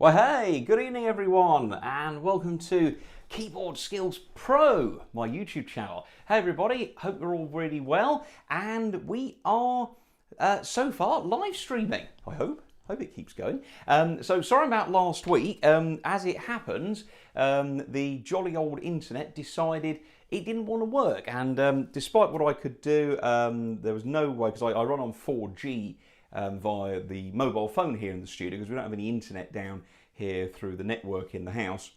Well, hey, good evening everyone, and welcome to Keyboard Skills Pro, my YouTube channel. Hey everybody, hope you're all really well, and we are, so far, live streaming, I hope. Hope it keeps going. So sorry about last week. As it happens, the jolly old internet decided it didn't want to work, and despite what I could do, there was no way, because I run on 4G via the mobile phone here in the studio, because we don't have any internet down here through the network in the house.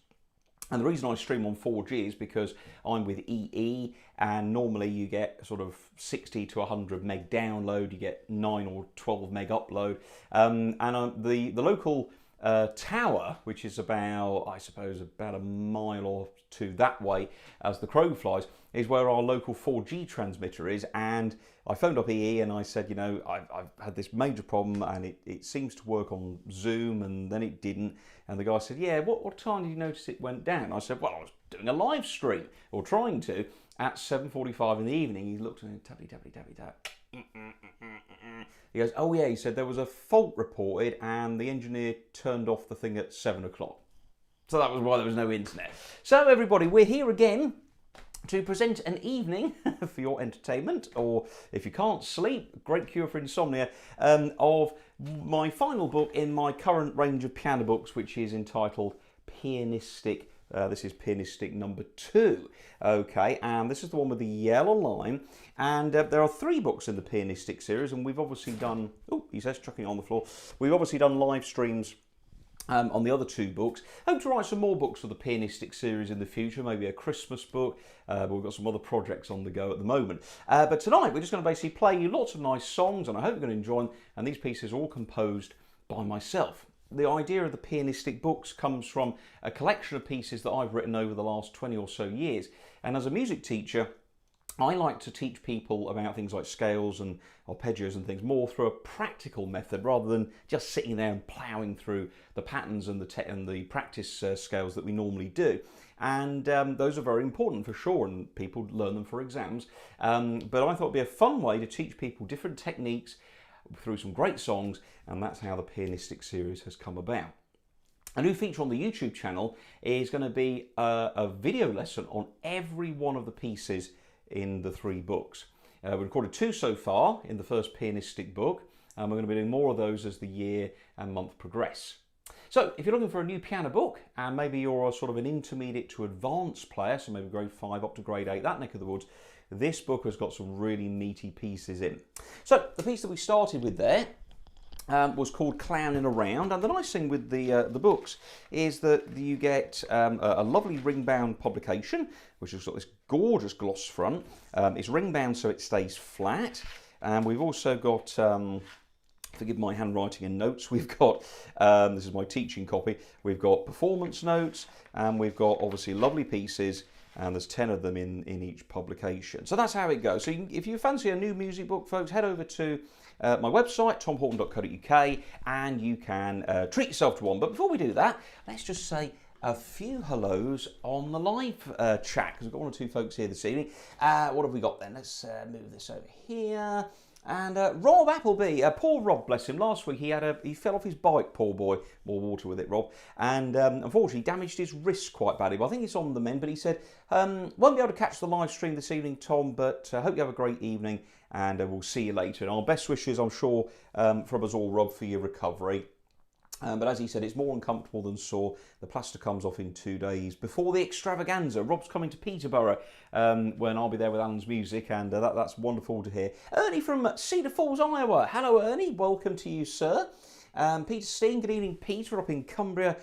And the reason I stream on 4G is because I'm with EE, and normally you get sort of 60 to 100 meg download, you get 9 or 12 meg upload. The local tower, which is about, I suppose, about a mile or two that way as the crow flies, is where our local 4G transmitter is. And I phoned up EE and I said, you know, I've had this major problem, and it seems to work on Zoom, and then it didn't. And the guy said, yeah, what time did you notice it went down? I said, well, I was doing a live stream, or trying to, at 7:45 in the evening. He looked at me, tappy, tappy, tappy, tap. He goes, oh yeah, he said there was a fault reported and the engineer turned off the thing at 7 o'clock. So that was why there was no internet. So everybody, we're here again to present an evening for your entertainment, or if you can't sleep, great cure for insomnia, of my final book in my current range of piano books, which is entitled Pianistic. This is Pianistic number 2. Okay, and this is the one with the yellow line. And there are 3 books in the Pianistic series, and we've obviously done, oh, he says chucking on the floor. We've obviously done live streams on the other 2 books. Hope to write some more books for the Pianistic series in the future, maybe a Christmas book, but we've got some other projects on the go at the moment. But tonight we're just going to basically play you lots of nice songs, and I hope you're going to enjoy them, and these pieces are all composed by myself. The idea of the Pianistic books comes from a collection of pieces that I've written over the last 20 or so years, and as a music teacher, I like to teach people about things like scales and arpeggios and things more through a practical method, rather than just sitting there and ploughing through the patterns and the practice scales that we normally do. And those are very important for sure, and people learn them for exams. But I thought it'd be a fun way to teach people different techniques through some great songs, and that's how the Pianistic series has come about. A new feature on the YouTube channel is going to be a video lesson on every one of the pieces in the 3 books. We've recorded 2 so far in the first Pianistic book, and we're going to be doing more of those as the year and month progress. So if you're looking for a new piano book, and maybe you're a sort of an intermediate to advanced player, so maybe grade 5 up to grade 8, that neck of the woods, this book has got some really meaty pieces in. So the piece that we started with there was called Clowning Around, and the nice thing with the books is that you get a lovely ring-bound publication, which has got this gorgeous gloss front. It's ring-bound so it stays flat, and we've also got forgive my handwriting and notes. We've got, this is my teaching copy, we've got performance notes, and we've got obviously lovely pieces, and there's 10 of them in each publication. So that's how it goes. So if you fancy a new music book, folks, head over to my website, tomhorton.co.uk, and you can treat yourself to one. But before we do that, let's just say a few hellos on the live chat, because we've got one or two folks here this evening. What have we got then? Let's move this over here. And Rob Appleby, poor Rob, bless him. Last week he fell off his bike, poor boy. More water with it, Rob. And unfortunately damaged his wrist quite badly. But I think it's on the mend. But he said, won't be able to catch the live stream this evening, Tom, but hope you have a great evening, and we'll see you later. And our best wishes, I'm sure, from us all, Rob, for your recovery. But as he said, it's more uncomfortable than sore. The plaster comes off in 2 days before the extravaganza. Rob's coming to Peterborough when I'll be there with Alan's music, and that's wonderful to hear. Ernie from Cedar Falls, Iowa. Hello, Ernie. Welcome to you, sir. Peter Steen, good evening, Peter, up in Cumbria,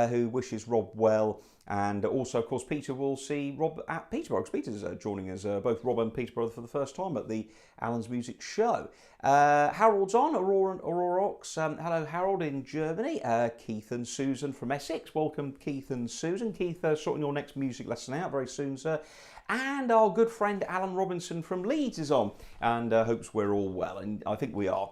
who wishes Rob well. And also, of course, Peter will see Rob at Peterborough, because Peter's joining us, both Rob and Peterborough, for the first time at the Alan's Music Show. Harold's on, Aurora Ox. Hello, Harold in Germany. Keith and Susan from Essex. Welcome, Keith and Susan. Keith, sorting your next music lesson out very soon, sir. And our good friend Alan Robinson from Leeds is on, and hopes we're all well, and I think we are.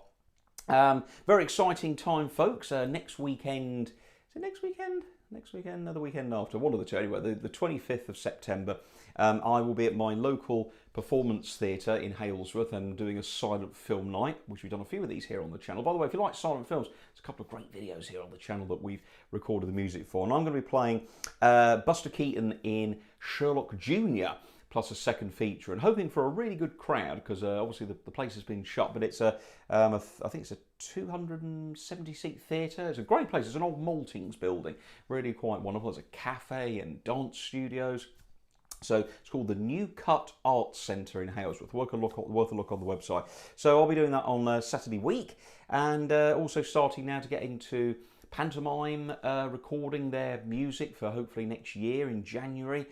Very exciting time, folks. Next weekend, is it next weekend? Next weekend, the weekend after, one of the two. Anyway, the 25th of September, I will be at my local performance theatre in Halesworth and doing a silent film night, which we've done a few of these here on the channel. By the way, if you like silent films, there's a couple of great videos here on the channel that we've recorded the music for. And I'm going to be playing Buster Keaton in Sherlock Jr., plus a second feature, and hoping for a really good crowd, because obviously the place has been shut, but it's I think it's a 270-seat theatre. It's a great place. It's an old Maltings building, really quite wonderful. There's a cafe and dance studios. So it's called the New Cut Arts Centre in Halesworth. Worth a look on the website. So I'll be doing that on Saturday week, and also starting now to get into pantomime, recording their music for hopefully next year in January.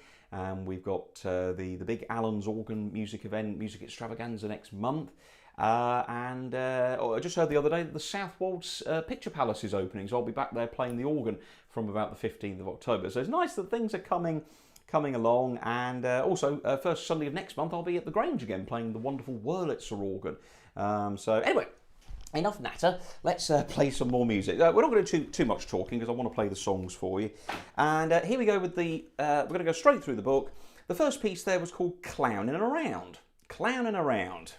We've got the big Alan's Organ music event, Music Extravaganza next month. I just heard the other day that the South Wolds Picture Palace is opening, so I'll be back there playing the organ from about the 15th of October. So it's nice that things are coming along. And also, first Sunday of next month, I'll be at the Grange again playing the wonderful Wurlitzer organ. So anyway, enough natter. Let's play some more music. We're not going to do too much talking, because I want to play the songs for you. And here we go with the... we're going to go straight through the book. The first piece there was called Clownin' Around. Clownin' Around.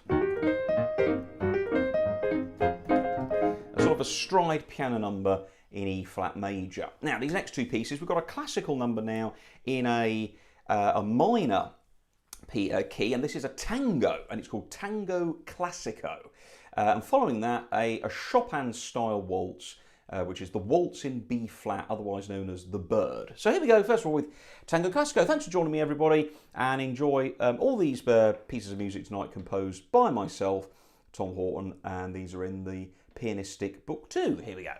A sort of a stride piano number in E flat major. Now, these next two pieces, we've got a classical number now in a minor key, and this is a tango, and it's called Tango Clasico. And following that, a Chopin-style waltz, which is the waltz in B flat, otherwise known as the bird. So here we go, first of all, with Tango Clasico. Thanks for joining me, everybody, and enjoy all these pieces of music tonight composed by myself, Tom Horton, and these are in the Pianistic Book 2. Here we go.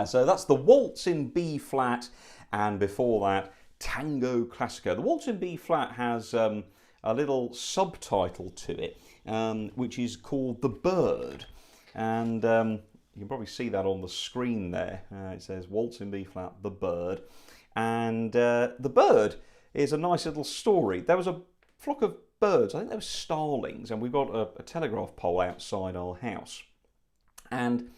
So that's the Waltz in B flat, and before that, Tango Clasico. The Waltz in B flat has a little subtitle to it, which is called The Bird. And you can probably see that on the screen there. It says Waltz in B flat, The Bird. And The Bird is a nice little story. There was a flock of birds, I think they were starlings, and we've got a telegraph pole outside our house. And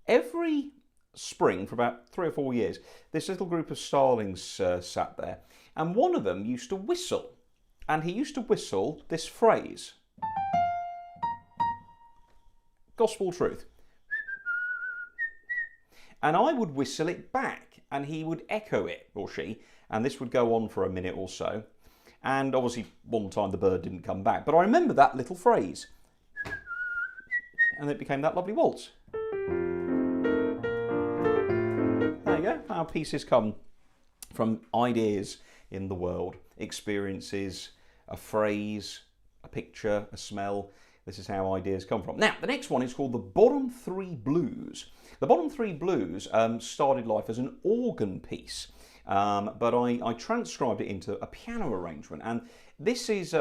every spring, for about 3 or 4 years, this little group of starlings sat there, and one of them used to whistle. And he used to whistle this phrase. Gospel truth. And I would whistle it back, and he would echo it, or she, and this would go on for a minute or so. And obviously, one time the bird didn't come back. But I remember that little phrase. And it became that lovely waltz. There you go. How pieces come from ideas in the world, experiences, a phrase, a picture, a smell. This is how ideas come from. Now, the next one is called the Bottom Three Blues. The Bottom Three Blues started life as an organ piece. But I transcribed it into a piano arrangement, and this is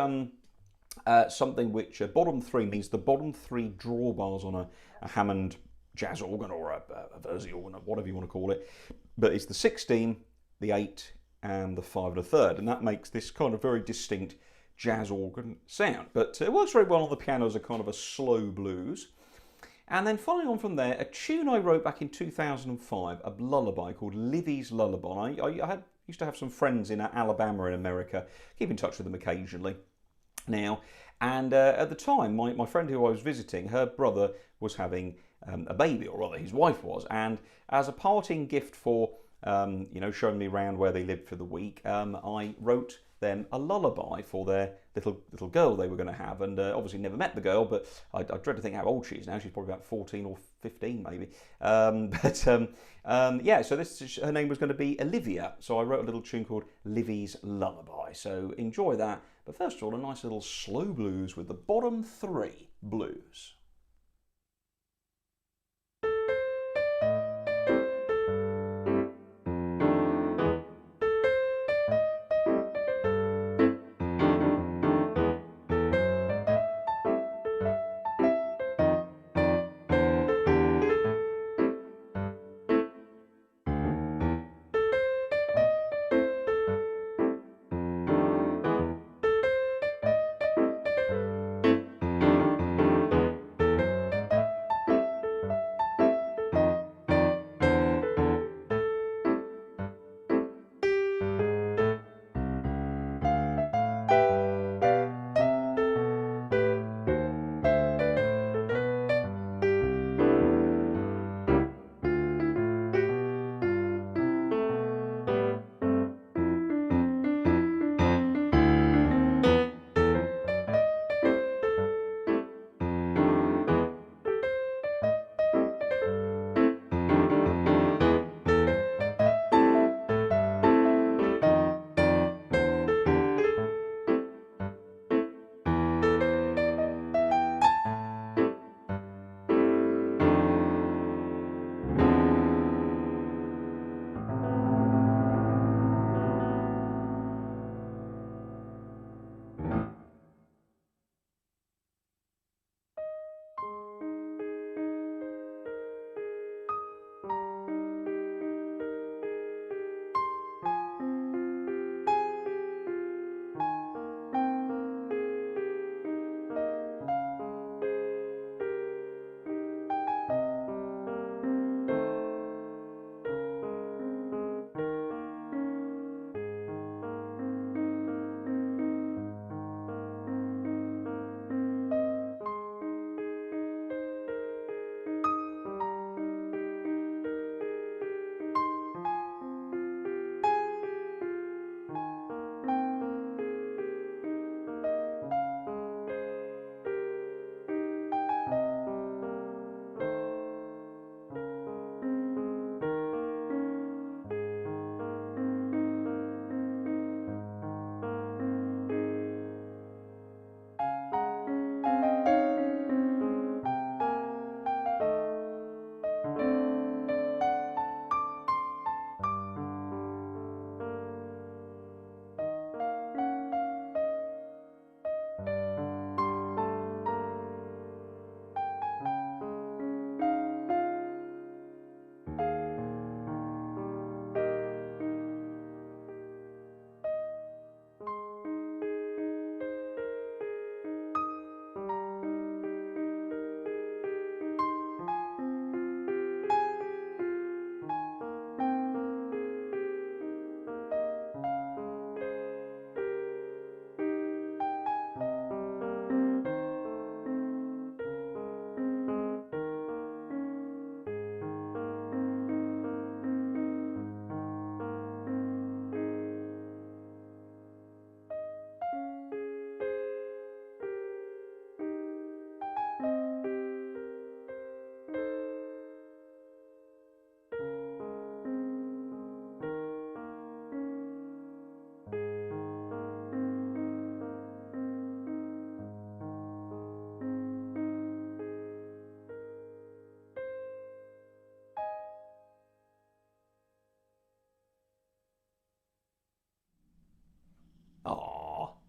something which bottom three means the bottom three drawbars on a Hammond jazz organ or a Versi organ or whatever you want to call it. But it's the 16, the 8, and the 5 and a third, and that makes this kind of very distinct jazz organ sound. But it works very well on the piano as a kind of a slow blues. And then following on from there, a tune I wrote back in 2005, a lullaby called Livy's Lullaby. I used to have some friends in Alabama in America, keep in touch with them occasionally now. And at the time, my friend who I was visiting, her brother was having a baby, or rather his wife was. And as a parting gift for, showing me around where they lived for the week, I wrote them a lullaby for their little girl they were going to have, and obviously never met the girl, but I dread to think how old she is now. She's probably about 14 or 15 maybe. Yeah, so her name was going to be Olivia, so I wrote a little tune called Livy's Lullaby. So enjoy that, but first of all, a nice little slow blues with the Bottom Three Blues.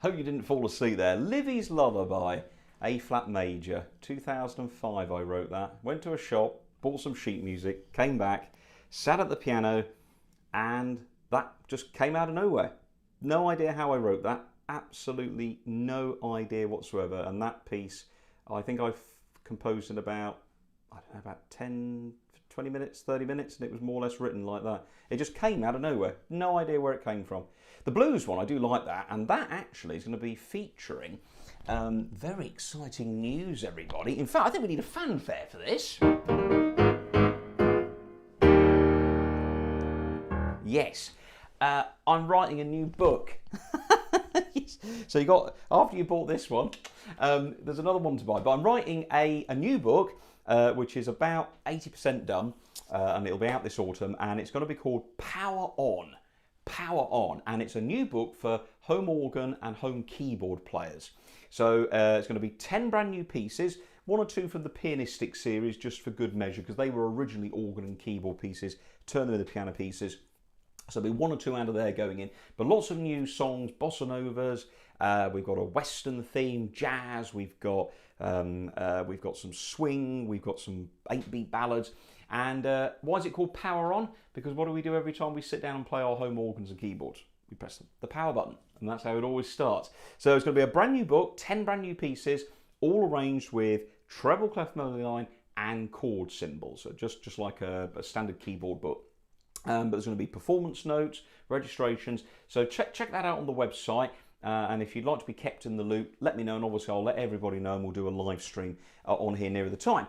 Hope you didn't fall asleep there. Livy's Lullaby, A flat major, 2005 I wrote that. Went to a shop, bought some sheet music, came back, sat at the piano, and that just came out of nowhere. No idea how I wrote that, absolutely no idea whatsoever. And that piece, I think I've composed in about, I don't know, about 10, 20 minutes, 30 minutes, and it was more or less written like that. It just came out of nowhere. No idea where it came from. The blues one, I do like that, and that actually is going to be featuring very exciting news, everybody. In fact, I think we need a fanfare for this. Yes, I'm writing a new book. Yes. So you got, after you bought this one, there's another one to buy. But I'm writing a new book, which is about 80% done, and it'll be out this autumn, and it's going to be called Power On. Power On, and it's a new book for home organ and home keyboard players. So it's going to be 10 brand new pieces, 1 or 2 from the Pianistic series, just for good measure, because they were originally organ and keyboard pieces, turn them into piano pieces. So there'll be 1 or 2 out of there going in, but lots of new songs, bossa novas. We've got a Western theme, jazz. We've got some swing. We've got some 8-beat ballads. And why is it called Power On? Because what do we do every time we sit down and play our home organs and keyboards? We press the power button, and that's how it always starts. So it's going to be a brand new book, 10 brand new pieces, all arranged with treble clef melody line and chord symbols. So just like a standard keyboard book. But there's going to be performance notes, registrations. So check that out on the website. And if you'd like to be kept in the loop, let me know, and obviously I'll let everybody know, and we'll do a live stream on here nearer the time.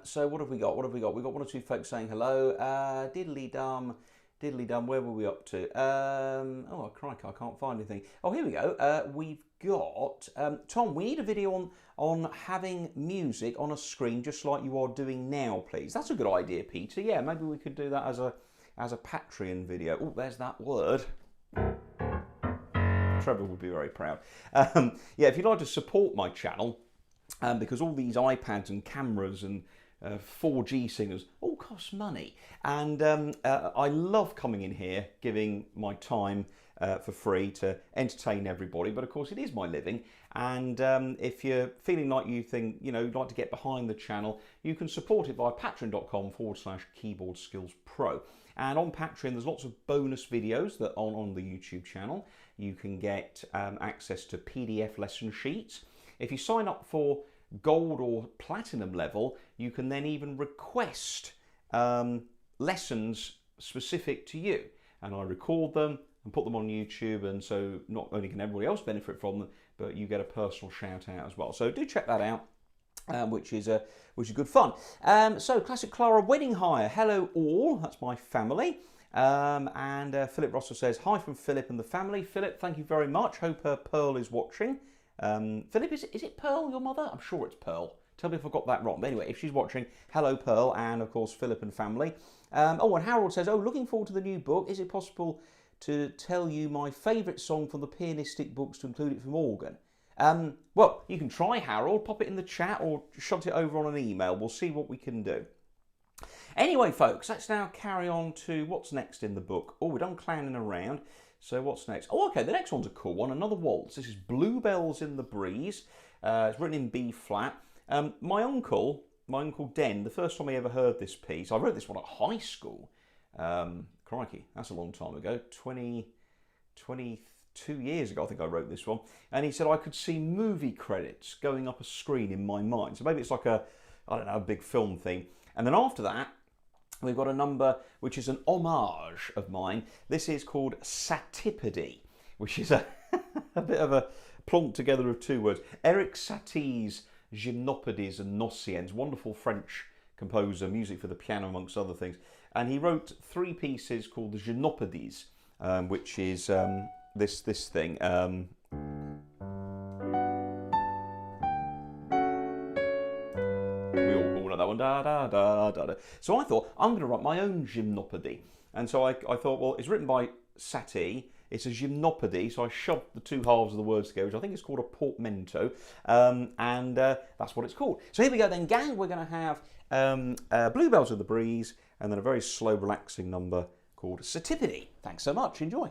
So what have we got? We've got 1 or 2 folks saying hello. Diddly dum, where were we up to? Oh, crikey, I can't find anything. Oh, here we go. We've got, Tom, we need a video on having music on a screen just like you are doing now, please. That's a good idea, Peter. Yeah, maybe we could do that as a Patreon video. Oh, there's that word. Trevor would be very proud. Yeah, if you'd like to support my channel, because all these iPads and cameras and 4G singers all cost money, and I love coming in here, giving my time for free to entertain everybody, but of course it is my living. And if you're feeling like you think, you'd like to get behind the channel, you can support it via patreon.com/keyboard skills pro. And on Patreon, there's lots of bonus videos that are on the YouTube channel. You can get access to PDF lesson sheets. If you sign up for gold or platinum level, you can then even request lessons specific to you. And I record them and put them on YouTube, and so not only can everybody else benefit from them, but you get a personal shout out as well. So do check that out. Which is good fun. So Classic Clara Wedding Hire, hello all, that's my family. And Philip Russell says, hi from Philip and the family. Philip, thank you very much. Hope Pearl is watching. Philip, is it Pearl, your mother? I'm sure it's Pearl. Tell me if I got that wrong. But anyway, if she's watching, hello Pearl, and of course Philip and family. Oh, and Harold says, oh, looking forward to the new book. Is it possible to tell you my favourite song from the Pianistic books to include it from organ? Well, you can try, Harold, pop it in the chat or shut it over on an email. We'll see what we can do. Anyway, folks, let's now carry on to what's next in the book. Oh, we're done clowning around. So what's next? Oh, okay, the next one's a cool one, another waltz. This is Bluebells in the Breeze. It's written in B flat. My uncle Den, the first time I ever heard this piece, I wrote this one at high school. Crikey, that's a long time ago, 22 years ago, I think I wrote this one. And he said I could see movie credits going up a screen in my mind. So maybe it's like a big film theme. And then after that, we've got a number which is an homage of mine. This is called Satipody, which is a bit of a plonk together of 2 words. Eric Satie's Gymnopédies and Nociens, wonderful French composer, music for the piano amongst other things. And he wrote 3 pieces called the Gymnopédies, which is this thing. We all know that one. Da, da, da, da, da. So I thought, I'm going to write my own gymnopody. And so I thought, well, it's written by Satie. It's a gymnopody, so I shoved the 2 halves of the words together, which I think is called a portmanteau, and that's what it's called. So here we go then, gang. We're going to have Bluebells of the Breeze, and then a very slow, relaxing number called Satipody. Thanks so much. Enjoy.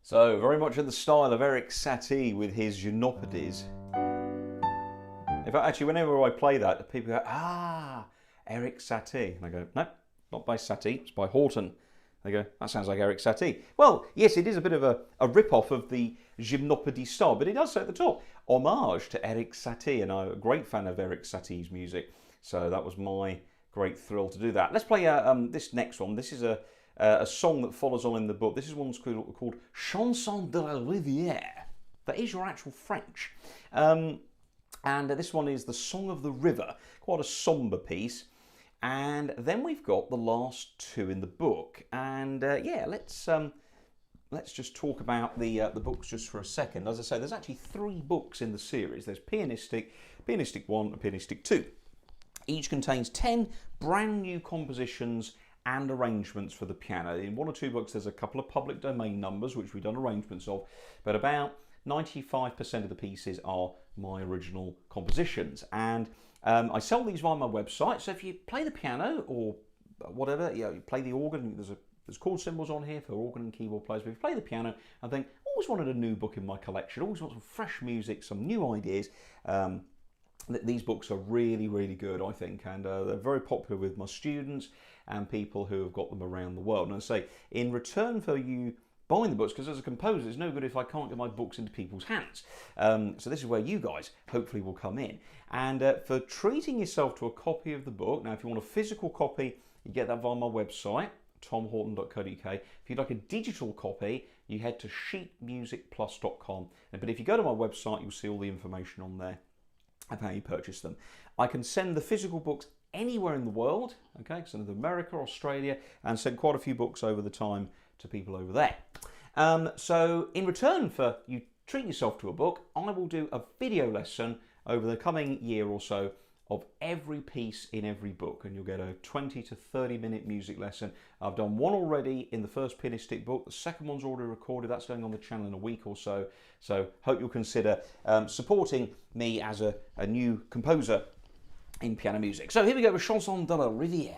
So, very much in the style of Eric Satie with his Gymnopédies. In fact, actually, whenever I play that, people go, ah, Eric Satie. And I go, no, not by Satie, it's by Horton. They go, that sounds like Eric Satie. Well, yes, it is a bit of a rip-off of the Gymnopédie style, but it does say at the top, homage to Eric Satie, and I'm a great fan of Eric Satie's music. So that was my great thrill to do that. Let's play this next one. This is a song that follows on in the book. This is one called Chanson de la Rivière. That is your actual French. And this one is the Song of the River, quite a somber piece. And then we've got the last two in the book. And yeah, let's just talk about the books just for a second. As I say, there's actually 3 books in the series. There's Pianistic, Pianistic 1 and Pianistic 2. Each contains 10 brand new compositions and arrangements for the piano. In 1 or 2 books there's a couple of public domain numbers which we've done arrangements of, but about 95% of the pieces are my original compositions. And I sell these via my website, so if you play the piano or whatever, you play the organ, there's chord symbols on here for organ and keyboard players, but if you play the piano and think, always wanted a new book in my collection, always want some fresh music, some new ideas, these books are really, really good, I think, and they're very popular with my students and people who have got them around the world. And I say, in return for you buying the books, because as a composer, it's no good if I can't get my books into people's hands. So this is where you guys hopefully will come in. And for treating yourself to a copy of the book, now if you want a physical copy, you get that via my website, tomhorton.co.uk. If you'd like a digital copy, you head to sheetmusicplus.com. But if you go to my website, you'll see all the information on there of how you purchase them. I can send the physical books anywhere in the world, okay, send them to America, Australia, and send quite a few books over the time to people over there. So in return for you treating yourself to a book, I will do a video lesson over the coming year or so of every piece in every book, and you'll get a 20 to 30 minute music lesson. I've done one already in the first Pianistic book, the second one's already recorded, that's going on the channel in a week or so, so hope you'll consider supporting me as a new composer in piano music. So here we go with Chanson de la Rivière.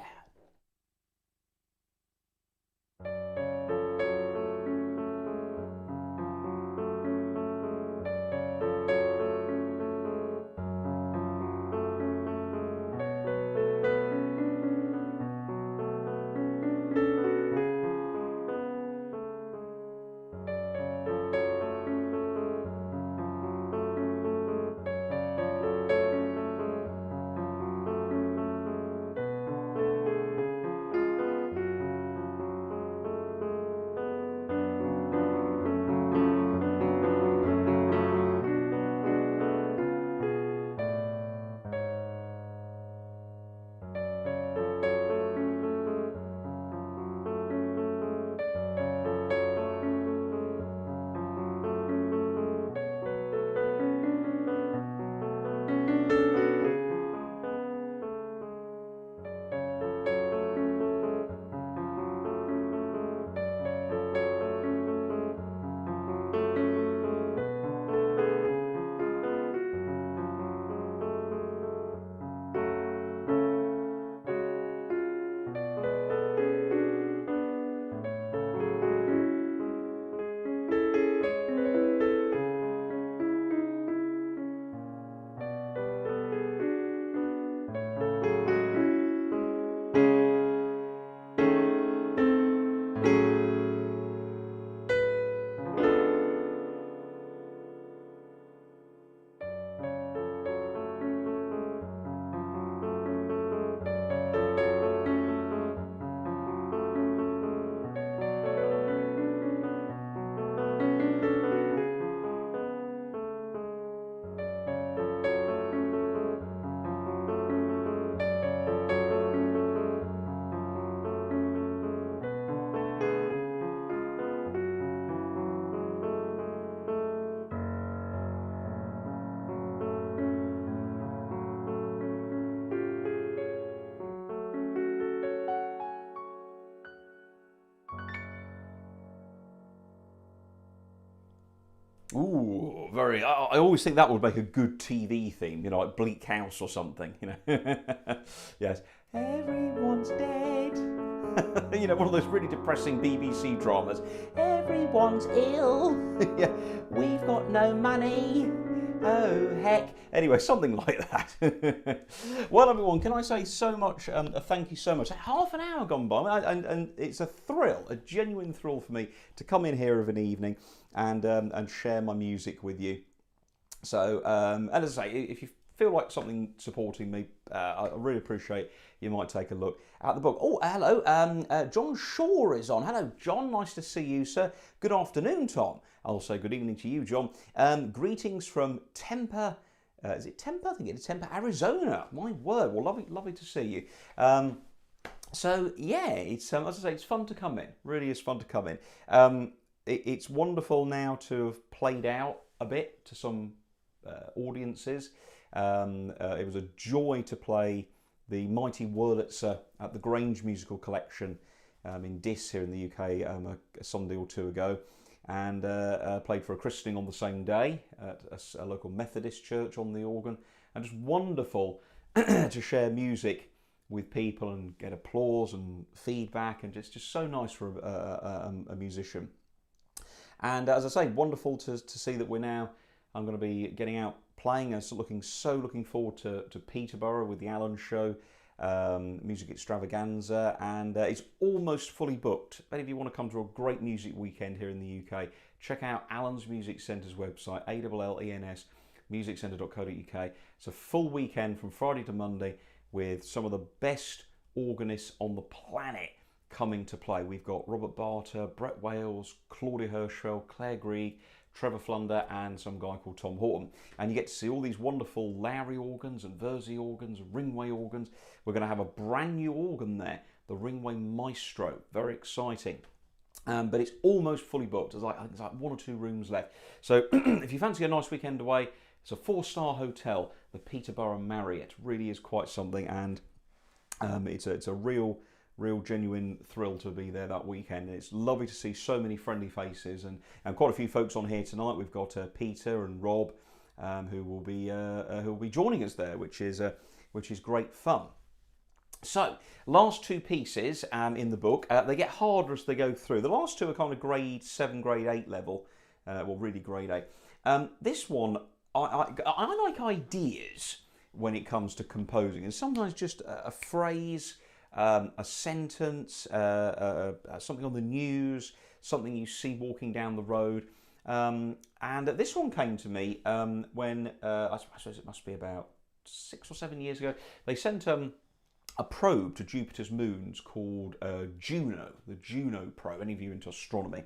Ooh, very. I always think that would make a good TV theme, you know, like Bleak House or something, you know. Yes. Everyone's dead. You know, one of those really depressing BBC dramas. Everyone's ill. Yeah, we've got no money. Oh, heck. Anyway, something like that. Well, everyone, can I say so much, thank you so much. Half an hour gone by, and it's a thrill, a genuine thrill for me to come in here of an evening and share my music with you. So, and as I say, if you feel like something supporting me, I really appreciate you might take a look at the book. Oh, hello, John Shaw is on. Hello, John, nice to see you, sir. Good afternoon, Tom. I'll say good evening to you, John. Greetings from Tempe, is it Tempe? I think it's Tempe, Arizona. My word, well, lovely to see you. So, yeah, it's as I say, it's fun to come in. Really is fun to come in. It's wonderful now to have played out a bit to some audiences. It was a joy to play the Mighty Wurlitzer at the Grange Musical Collection in Diss here in the UK a Sunday or two ago, and played for a christening on the same day at a local Methodist church on the organ, and just wonderful to share music with people and get applause and feedback, and just so nice for a musician. And as I say, wonderful to see that I'm going to be getting out playing, and looking forward to Peterborough with the Alan Show music extravaganza, and it's almost fully booked. But if you want to come to a great music weekend here in the UK, check out Alan's Music Centre's website, ALLENS musiccentre.co.uk. It's a full weekend from Friday to Monday with some of the best organists on the planet coming to play. We've got Robert Barter, Brett Wales, Claudia Hirschfeld, Claire Grieg, Trevor Flunder, and some guy called Tom Horton. And you get to see all these wonderful Lowry organs and Verzi organs and Ringway organs. We're going to have a brand new organ there, the Ringway Maestro. Very exciting. But it's almost fully booked. There's like 1 or 2 rooms left. So if you fancy a nice weekend away, it's a 4-star hotel, the Peterborough Marriott. Really is quite something, and it's a real genuine thrill to be there that weekend. It's lovely to see so many friendly faces, and quite a few folks on here tonight. We've got Peter and Rob who will be joining us there, which is great fun. So, last 2 pieces in the book, they get harder as they go through. The last 2 are kind of grade 7, grade 8 level, well, really grade 8. This one, I like ideas when it comes to composing, and sometimes just a phrase, a sentence, something on the news, something you see walking down the road. And this one came to me when, I suppose it must be about 6 or 7 years ago, they sent a probe to Jupiter's moons called Juno, the Juno probe. Any of you into astronomy,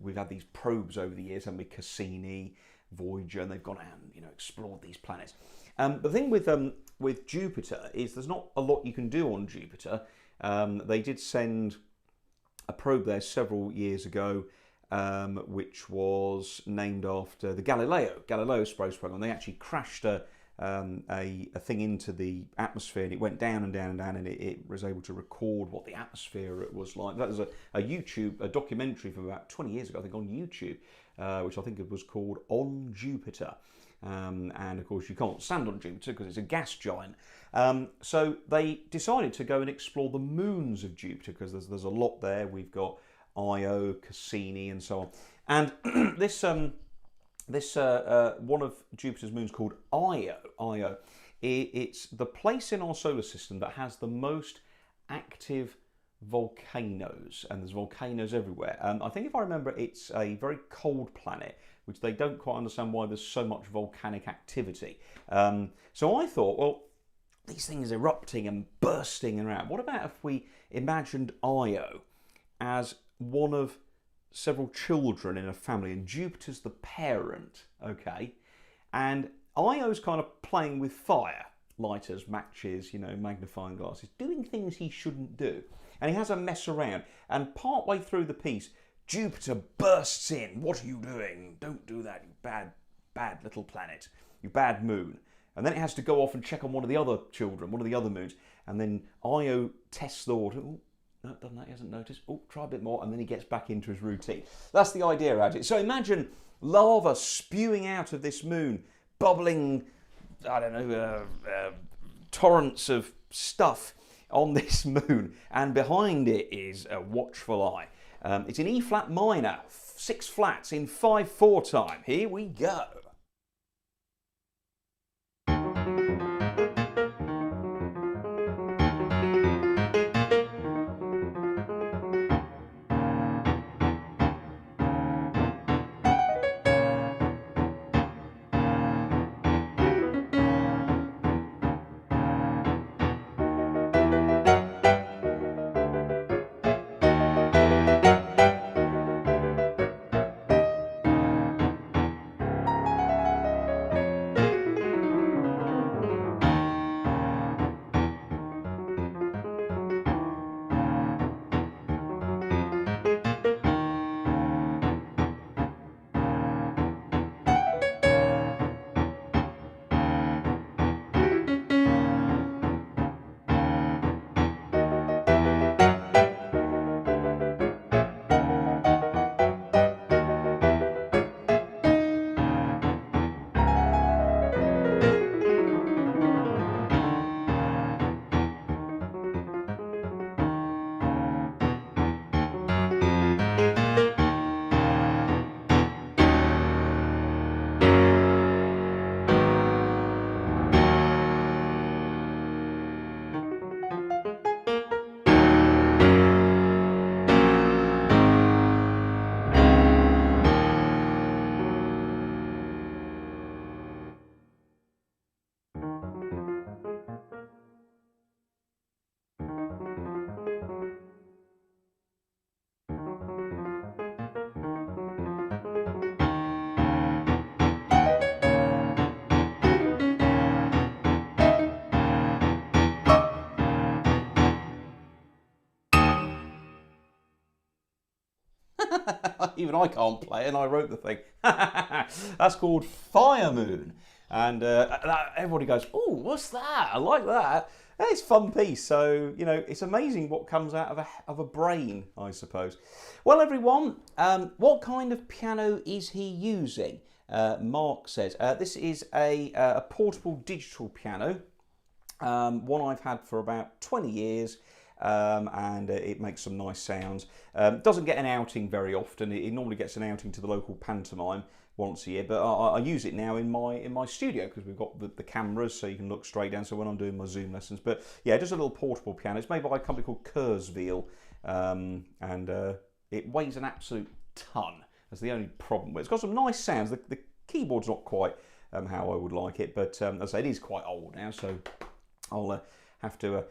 we've had these probes over the years, haven't we? Cassini, Voyager, and they've gone out and explored these planets. The thing with Jupiter is there's not a lot you can do on Jupiter. They did send a probe there several years ago, which was named after the Galileo space program. They actually crashed a thing into the atmosphere, and it went down and down and down, and it was able to record what the atmosphere was like. That was a documentary from about 20 years ago, I think, on YouTube, which I think it was called On Jupiter. And of course you can't stand on Jupiter because it's a gas giant. So they decided to go and explore the moons of Jupiter, because there's a lot there. We've got Io, Cassini, and so on. And this one of Jupiter's moons called Io. It's the place in our solar system that has the most active volcanoes, and there's volcanoes everywhere. I think if I remember, it's a very cold planet, which they don't quite understand why there's so much volcanic activity. So I thought, well, these things erupting and bursting around. What about if we imagined Io as one of several children in a family, and Jupiter's the parent, okay? And Io's kind of playing with fire, lighters, matches, magnifying glasses, doing things he shouldn't do. And he has a mess around, and partway through the piece, Jupiter bursts in. What are you doing? Don't do that, you bad little planet, you bad moon. And then it has to go off and check on one of the other children, one of the other moons. And then Io tests the water. Oh, no, done that, he hasn't noticed. Oh, try a bit more, and then he gets back into his routine. That's the idea about it. So imagine lava spewing out of this moon, bubbling, torrents of stuff on this moon, and behind it is a watchful eye. It's in E flat minor, 6 flats in 5/4 time. Here we go. Even I can't play it, and I wrote the thing. That's called Fire Moon. And everybody goes, oh, what's that? I like that. It's a fun piece. So, you know, it's amazing what comes out of a brain, I suppose. Well, everyone, what kind of piano is he using? Mark says, this is a portable digital piano. One I've had for about 20 years. And it makes some nice sounds. Doesn't get an outing very often. It normally gets an outing to the local pantomime once a year, but I use it now in my studio because we've got the cameras, so you can look straight down. So when I'm doing my Zoom lessons, but yeah, just a little portable piano. It's made by a company called Kurzweil, and it weighs an absolute ton. That's the only problem. It's got some nice sounds. The keyboard's not quite how I would like it, but as I say, it is quite old now, so I'll have to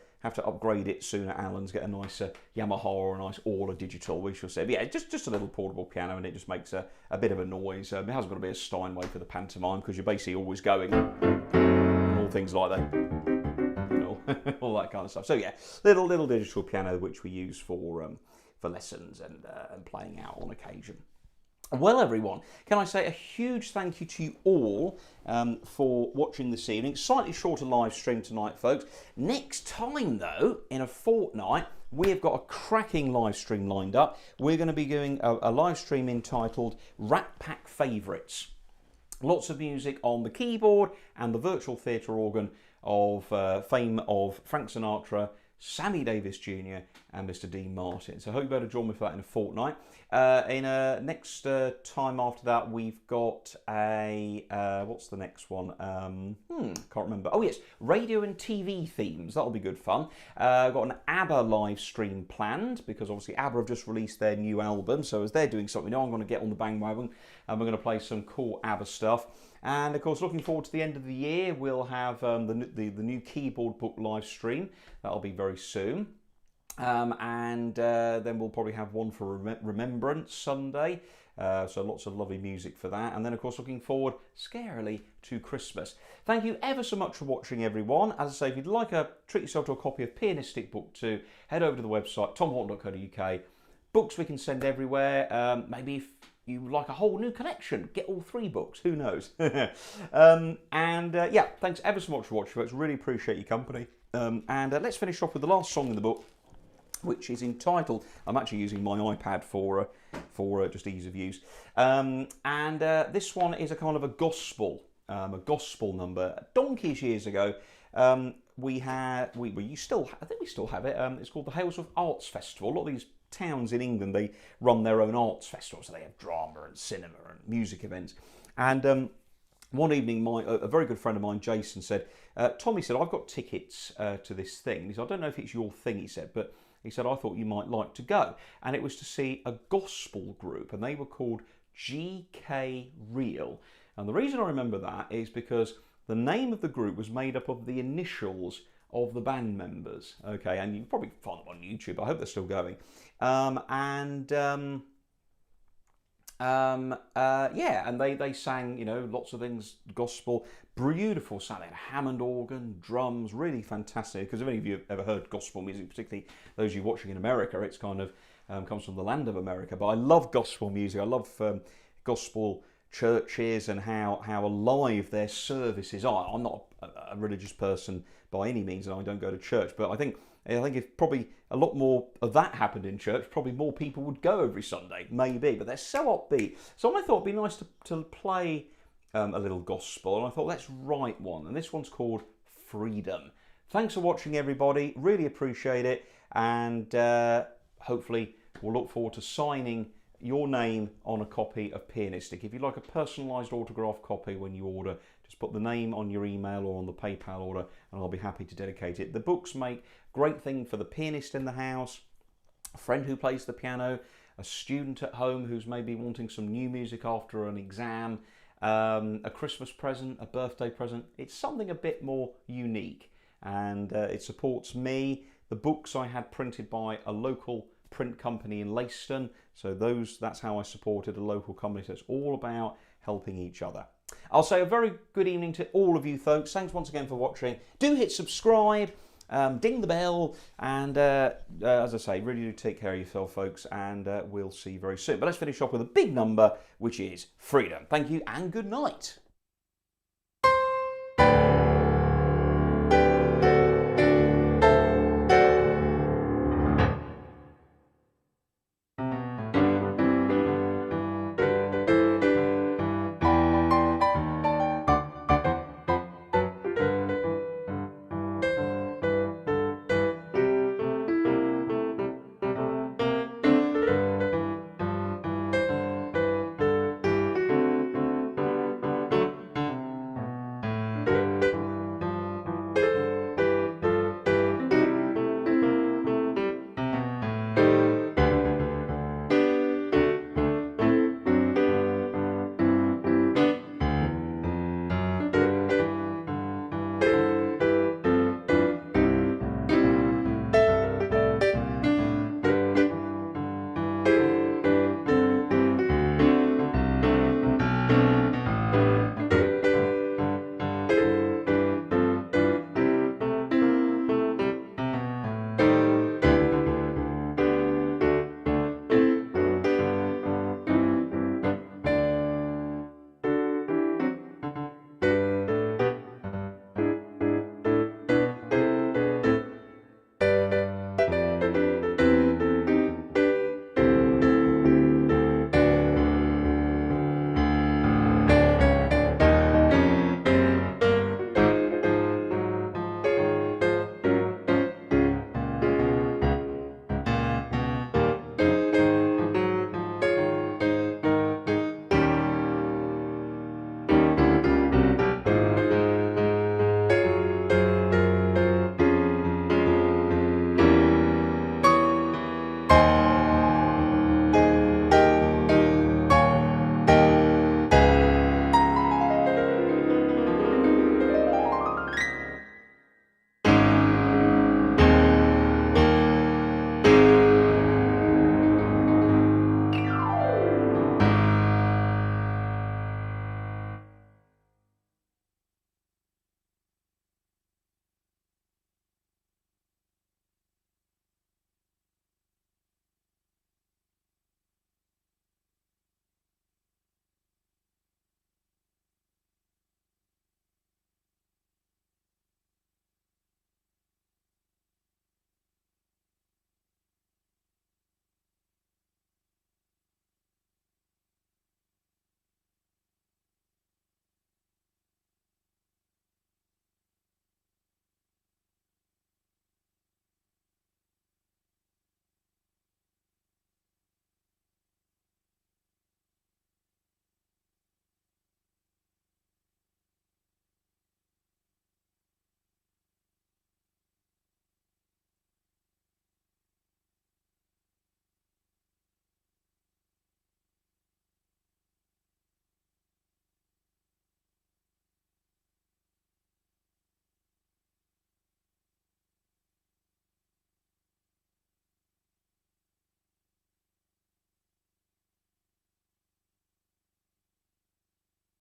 upgrade it soon at Allen's, get a nice Yamaha or a nice Orla digital, we shall say. But yeah, just a little portable piano, and it just makes a bit of a noise. It hasn't got to be a Steinway for the pantomime, because you're basically always going, and all things like that, you know, all that kind of stuff. So yeah, little digital piano which we use for lessons and playing out on occasion. Well, everyone, can I say a huge thank you to you all for watching this evening. Slightly shorter live stream tonight, folks. Next time, though, in a fortnight, we've got a cracking live stream lined up. We're going to be doing a live stream entitled Rat Pack Favourites. Lots of music on the keyboard and the virtual theatre organ of fame of Frank Sinatra, Sammy Davis Jr. and Mr. Dean Martin. So I hope you'll be able to join me for that in a fortnight. Next time after that, we've got a, what's the next one? Can't remember. Oh yes, radio and TV themes. That'll be good fun. I've got an ABBA live stream planned, because obviously ABBA have just released their new album. So as they're doing something new, I'm going to get on the bandwagon and we're going to play some cool ABBA stuff. And of course, looking forward to the end of the year, we'll have the new keyboard book live stream. That'll be very soon. And then we'll probably have one for Remembrance Sunday. So lots of lovely music for that. And then, of course, looking forward, scarily, to Christmas. Thank you ever so much for watching, everyone. As I say, if you'd like to treat yourself to a copy of Pianistic Book 2, head over to the website, tomhorton.co.uk. Books we can send everywhere. Maybe if you like a whole new collection, get all 3 books, who knows. Yeah, thanks ever so much for watching, folks. Really appreciate your company. Let's finish off with the last song in the book, which is entitled, I'm actually using my iPad for just ease of use, this one is a kind of a gospel number. Donkeys years ago, you still, I think we still have it. It's called the Halesworth Arts Festival. A lot of these towns in England, they run their own arts festivals, so they have drama and cinema and music events. And one evening, a very good friend of mine, Jason, said, Tom, he said, I've got tickets to this thing. He said, I don't know if it's your thing, he said, but he said, I thought you might like to go. And it was to see a gospel group, and they were called GK Real. And the reason I remember that is because the name of the group was made up of the initials of the band members. Okay, and you can probably find them on YouTube. I hope they're still going. Yeah, and they sang, you know, lots of things, gospel, beautiful sound. They had a Hammond organ, drums, really fantastic. Because if any of you have ever heard gospel music, particularly those of you watching in America, it's kind of comes from the land of America. But I love gospel music. I love gospel churches and how alive their services are. I'm not a religious person by any means, and I don't go to church, but I think if probably a lot more of that happened in church, probably more people would go every Sunday, maybe. But they're so upbeat. So I thought it'd be nice to play a little gospel, and I thought let's write one. And this one's called Freedom. Thanks for watching, everybody. Really appreciate it, and hopefully we'll look forward to signing your name on a copy of Pianistic. If you'd like a personalised autograph copy when you order, just put the name on your email or on the PayPal order, and I'll be happy to dedicate it. The books make great thing for the pianist in the house, a friend who plays the piano, a student at home who's maybe wanting some new music after an exam, a Christmas present, a birthday present. It's something a bit more unique, and it supports me. The books I had printed by a local print company in Leiston, so that's how I supported a local company. So it's all about helping each other. I'll say a very good evening to all of you folks. Thanks once again for watching. Do hit subscribe, ding the bell, and as I say, really do take care of yourself, folks, and we'll see you very soon. But let's finish off with a big number, which is Freedom. Thank you and good night.